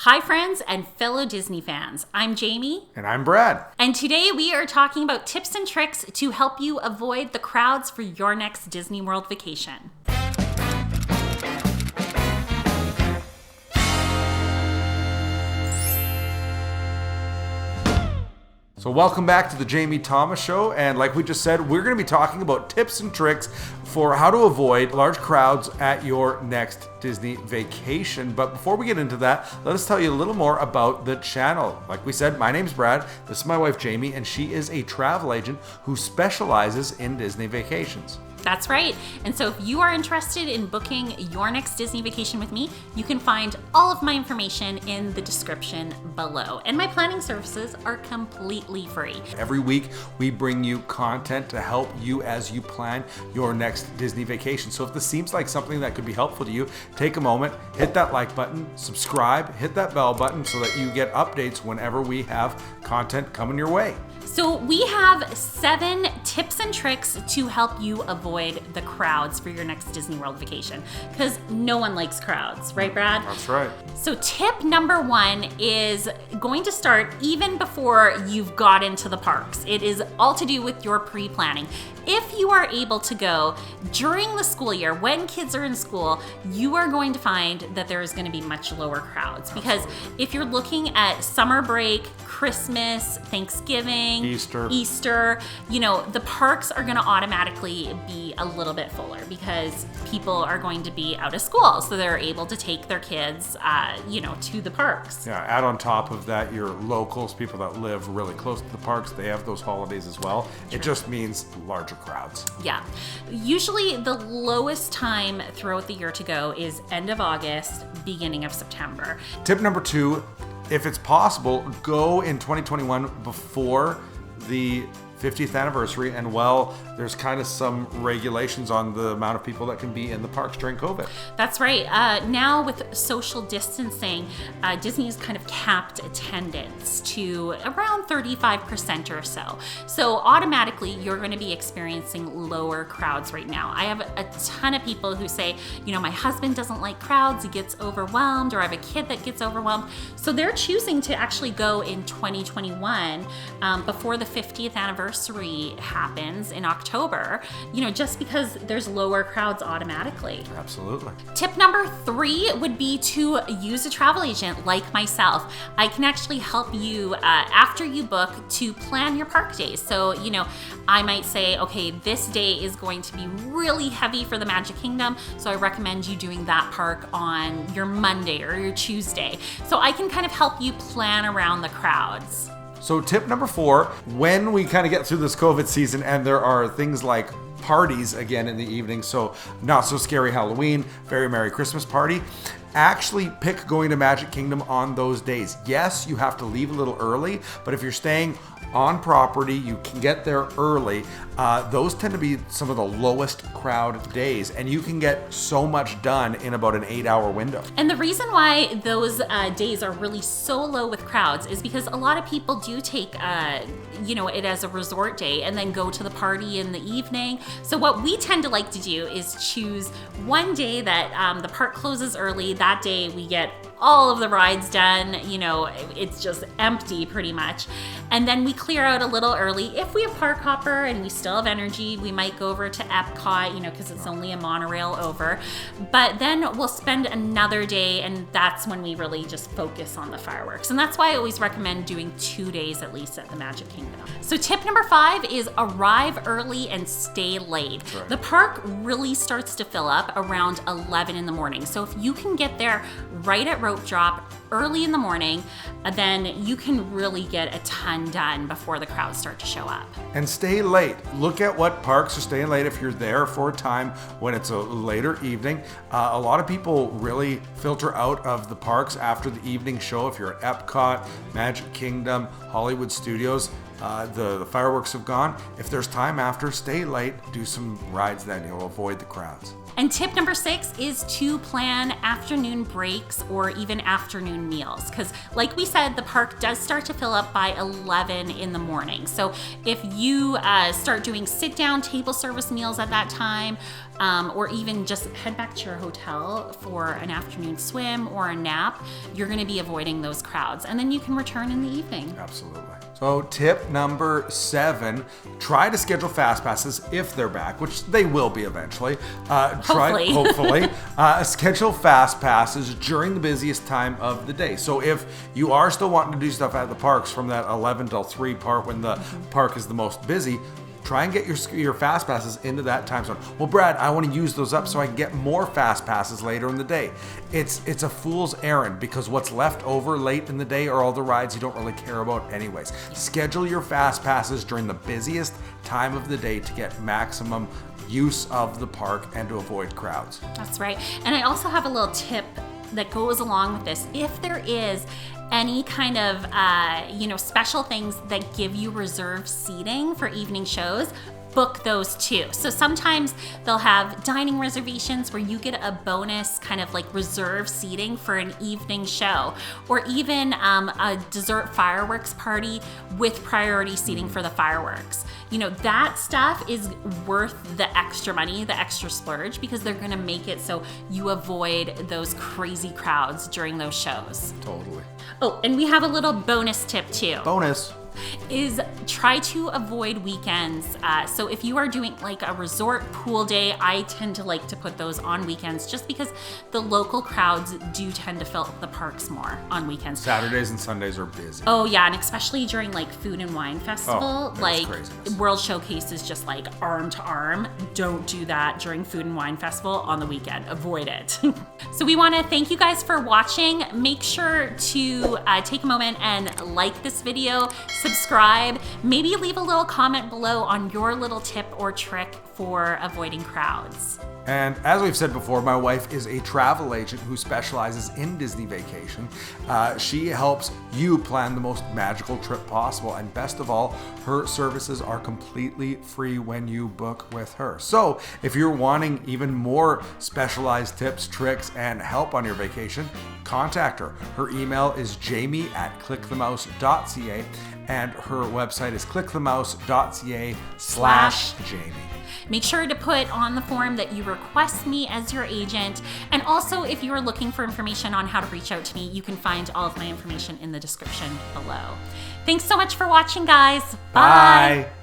Hi friends and fellow Disney fans, I'm Jamie. And I'm Brad. And today we are talking about tips and tricks to help you avoid the crowds for your next Disney World vacation. So welcome back to the Jamie Thomas Show, and like we just said, we're going to be talking about tips and tricks for how to avoid large crowds at your next Disney vacation. But before we get into that, let us tell you a little more about the channel. Like we said, my name's Brad, this is my wife Jamie, and she is a travel agent who specializes in Disney vacations. That's right. And so if you are interested in booking your next Disney vacation with me, you can find all of my information in the description below. And my planning services are completely free. Every week, we bring you content to help you as you plan your next Disney vacation. So if this seems like something that could be helpful to you, take a moment, hit that like button, subscribe, hit that bell button so that you get updates whenever we have content coming your way. So we have 7 tips and tricks to help you avoid the crowds for your next Disney World vacation, because no one likes crowds, right, Brad? That's right. So tip number 1 is going to start even before you've got into the parks. It is all to do with your pre-planning. If you are able to go during the school year, when kids are in school, you are going to find that there is going to be much lower crowds. Because if you're looking at summer break, Christmas, Thanksgiving, Easter, you know, the parks are going to automatically be a little bit fuller because people are going to be out of school. So they're able to take their kids, to the parks. Yeah, add on top of that, your locals, people that live really close to the parks, they have those holidays as well. True. It just means larger crowds. Yeah. Usually the lowest time throughout the year to go is end of August, beginning of September. Tip number 2, if it's possible, go in 2021 before the 50th anniversary, and there's kind of some regulations on the amount of people that can be in the parks during COVID. That's right. Now with social distancing, Disney has kind of capped attendance to around 35% or so. So automatically you're going to be experiencing lower crowds right now. I have a ton of people who say, my husband doesn't like crowds, he gets overwhelmed, or I have a kid that gets overwhelmed. So they're choosing to actually go in 2021 before the 50th anniversary happens in October, just because there's lower crowds automatically. Absolutely. Tip number 3 would be to use a travel agent like myself. I can actually help you after you book to plan your park days. So, I might say, okay, this day is going to be really heavy for the Magic Kingdom, so I recommend you doing that park on your Monday or your Tuesday. So I can kind of help you plan around the crowds. So tip number 4, when we kind of get through this COVID season and there are things like parties again in the evening, so Not So Scary Halloween, Very Merry Christmas Party, actually pick going to Magic Kingdom on those days. Yes, you have to leave a little early, but if you're staying on property, you can get there early. Those tend to be some of the lowest crowd days, and you can get so much done in about an 8-hour window. And the reason why those days are really so low with crowds is because a lot of people do take it as a resort day and then go to the party in the evening. So what we tend to like to do is choose one day that the park closes early. That day we get all of the rides done, it's just empty pretty much. And then we clear out a little early. If we have park hopper and we still have energy, we might go over to Epcot, because it's only a monorail over. But then we'll spend another day, and that's when we really just focus on the fireworks. And that's why I always recommend doing 2 days at least at the Magic Kingdom. So tip number 5 is arrive early and stay late. Right. The park really starts to fill up around 11 in the morning. So if you can get there right at rope drop early in the morning, then you can really get a ton done before the crowds start to show up. And stay late. Look at what parks are staying late if you're there for a time when it's a later evening. A lot of people really filter out of the parks after the evening show. If you're at Epcot, Magic Kingdom, Hollywood Studios, the fireworks have gone. If there's time after, stay late, do some rides then. You'll avoid the crowds. And tip number 6 is to plan afternoon breaks or even afternoon meals. Because like we said, the park does start to fill up by 11 in the morning. So if you start doing sit-down table service meals at that time, or even just head back to your hotel for an afternoon swim or a nap, you're going to be avoiding those crowds. And then you can return in the evening. Absolutely. So tip number 7, try to schedule fast passes if they're back, which they will be eventually. Hopefully. Schedule fast passes during the busiest time of the day. So if you are still wanting to do stuff at the parks from that 11 till 3 part when the park is the most busy, try and get your fast passes into that time zone. Well, Brad, I want to use those up so I can get more fast passes later in the day. It's a fool's errand because what's left over late in the day are all the rides you don't really care about anyways. Schedule your fast passes during the busiest time of the day to get maximum use of the park and to avoid crowds. That's right. And I also have a little tip that goes along with this. If there is any kind of special things that give you reserved seating for evening shows, book those too. So sometimes they'll have dining reservations where you get a bonus kind of like reserved seating for an evening show, or even a dessert fireworks party with priority seating for the fireworks. That stuff is worth the extra money, the extra splurge, because they're going to make it so you avoid those crazy crowds during those shows. Totally. Oh, and we have a little bonus tip too. Bonus. Is try to avoid weekends. So if you are doing like a resort pool day, I tend to like to put those on weekends just because the local crowds do tend to fill the parks more on weekends. Saturdays and Sundays are busy. Oh yeah, and especially during like Food and Wine Festival, like craziness. World Showcase is just like arm to arm. Don't do that during Food and Wine Festival on the weekend. Avoid it. So we want to thank you guys for watching. Make sure to take a moment and like this video, subscribe, maybe leave a little comment below on your little tip or trick for avoiding crowds. And as we've said before, my wife is a travel agent who specializes in Disney vacation. She helps you plan the most magical trip possible. And best of all, her services are completely free when you book with her. So if you're wanting even more specialized tips, tricks, and help on your vacation, contact her. Her email is jamie@clickthemouse.ca and her website is clickthemouse.ca/Jamie. Make sure to put on the form that you request me as your agent. And also, if you are looking for information on how to reach out to me, you can find all of my information in the description below. Thanks so much for watching, guys. Bye. Bye.